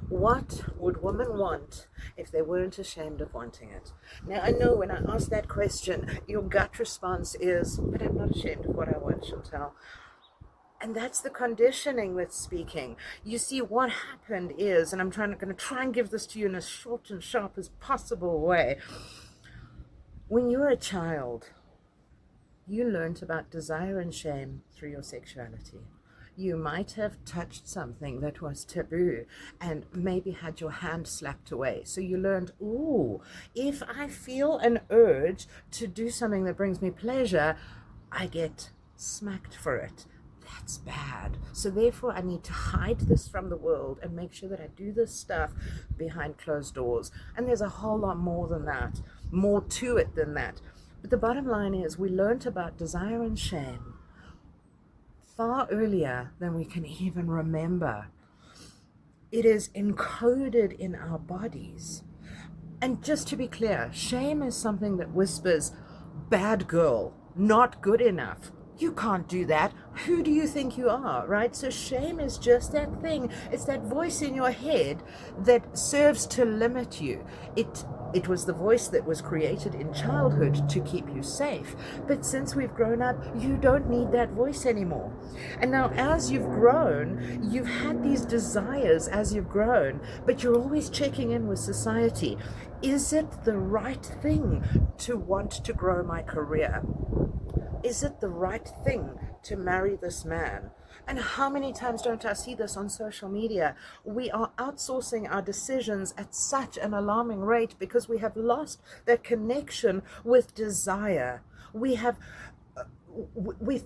What would women want if they weren't ashamed of wanting it? Now, I know when I ask that question, your gut response is, but I'm not ashamed of what I want, Chantal. And that's the conditioning that's speaking. You see, what happened is, and I'm going to try and give this to you in as short and sharp as possible way. When you were a child, you learned about desire and shame through your sexuality. You might have touched something that was taboo and maybe had your hand slapped away. So you learned, ooh, if I feel an urge to do something that brings me pleasure, I get smacked for it. That's bad. So therefore, I need to hide this from the world and make sure that I do this stuff behind closed doors. And there's a whole lot more than that, more to it than that. But the bottom line is we learned about desire and shame far earlier than we can even remember. It is encoded in our bodies. And just to be clear, shame is something that whispers, bad girl, not good enough. You can't do that. Who do you think you are, right? So shame is just that thing. It's that voice in your head that serves to limit you. It was the voice that was created in childhood to keep you safe. But since we've grown up, you don't need that voice anymore. And now as you've grown, you've had these desires as you've grown, but you're always checking in with society. Is it the right thing to want to grow my career? Is it the right thing to marry this man? And how many times don't I see this on social media? We are outsourcing our decisions at such an alarming rate because we have lost that connection with desire. We've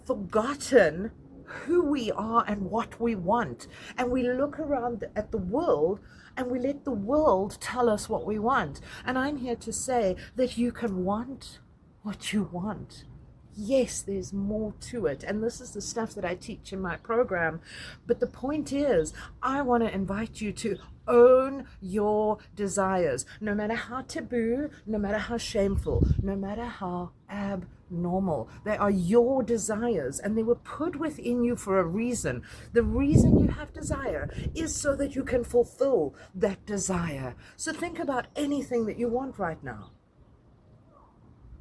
forgotten who we are and what we want. And we look around at the world and we let the world tell us what we want. And I'm here to say that you can want what you want. Yes, there's more to it. And this is the stuff that I teach in my program. But the point is, I want to invite you to own your desires, no matter how taboo, no matter how shameful, no matter how abnormal. They are your desires and they were put within you for a reason. The reason you have desire is so that you can fulfill that desire. So think about anything that you want right now.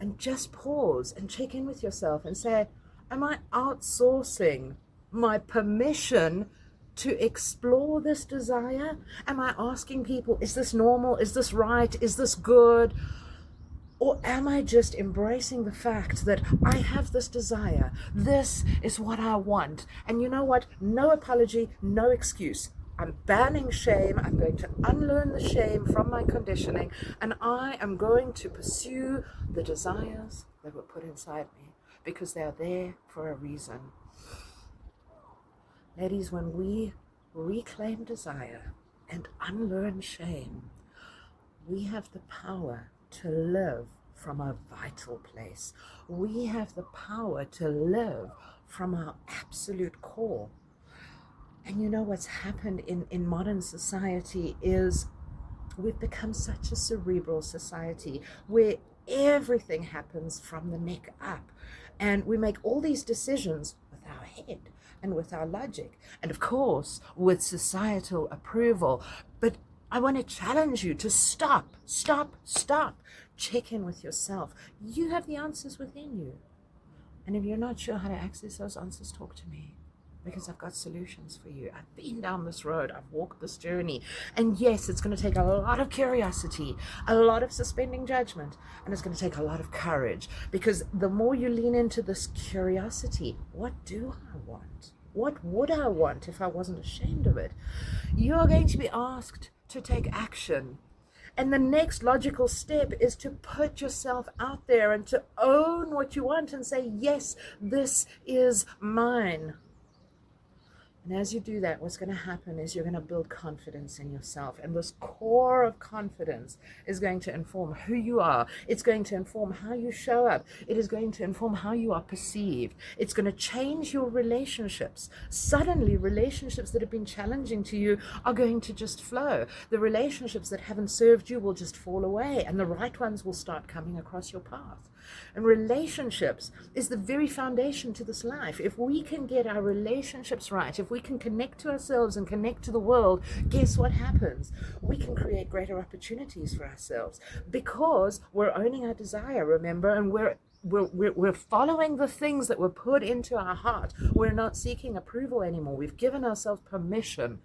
And just pause and check in with yourself and say, am I outsourcing my permission to explore this desire? Am I asking people, is this normal? Is this right? Is this good? Or am I just embracing the fact that I have this desire? This is what I want. And you know what? No apology, no excuse. I'm banning shame. I'm going to unlearn the shame from my conditioning, and I am going to pursue the desires that were put inside me because they are there for a reason. Ladies, when we reclaim desire and unlearn shame, we have the power to live from a vital place. We have the power to live from our absolute core. And you know what's happened in modern society is we've become such a cerebral society where everything happens from the neck up. And we make all these decisions with our head and with our logic. And of course, with societal approval. But I want to challenge you to stop. Check in with yourself. You have the answers within you. And if you're not sure how to access those answers, talk to me. Because I've got solutions for you. I've been down this road. I've walked this journey. And yes, it's going to take a lot of curiosity, a lot of suspending judgment, and it's going to take a lot of courage. Because the more you lean into this curiosity, what do I want? What would I want if I wasn't ashamed of it? You are going to be asked to take action. And the next logical step is to put yourself out there and to own what you want and say, yes, this is mine. And as you do that, what's going to happen is you're going to build confidence in yourself. And this core of confidence is going to inform who you are. It's going to inform how you show up. It is going to inform how you are perceived. It's going to change your relationships. Suddenly, relationships that have been challenging to you are going to just flow. The relationships that haven't served you will just fall away, and the right ones will start coming across your path. And relationships is the very foundation to this life. If we can get our relationships right, if we can connect to ourselves and connect to the world, guess what happens? We can create greater opportunities for ourselves because we're owning our desire, remember, and we're following the things that were put into our heart. We're not seeking approval anymore. We've given ourselves permission.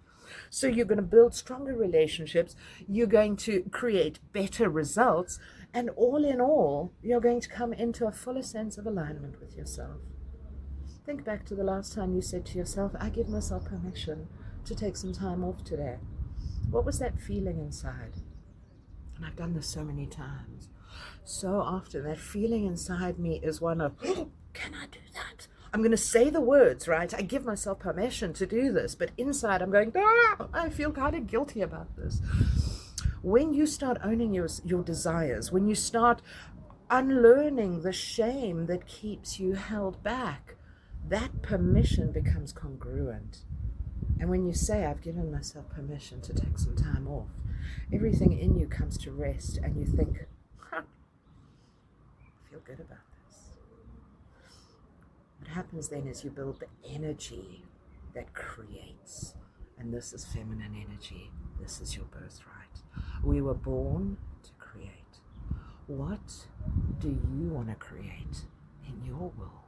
So you're going to build stronger relationships. You're going to create better results. And all in all, you're going to come into a fuller sense of alignment with yourself. Think back to the last time you said to yourself, I give myself permission to take some time off today. What was that feeling inside? And I've done this so many times. So often that feeling inside me is one of, oh, can I do that? I'm going to say the words, right? I give myself permission to do this, but inside I'm going, I feel kind of guilty about this. When you start owning your desires, when you start unlearning the shame that keeps you held back, that permission becomes congruent. And when you say, I've given myself permission to take some time off, everything in you comes to rest and you think, I feel good about this. What happens then is you build the energy that creates. And this is feminine energy. This is your birthright. We were born to create. What do you want to create in your world?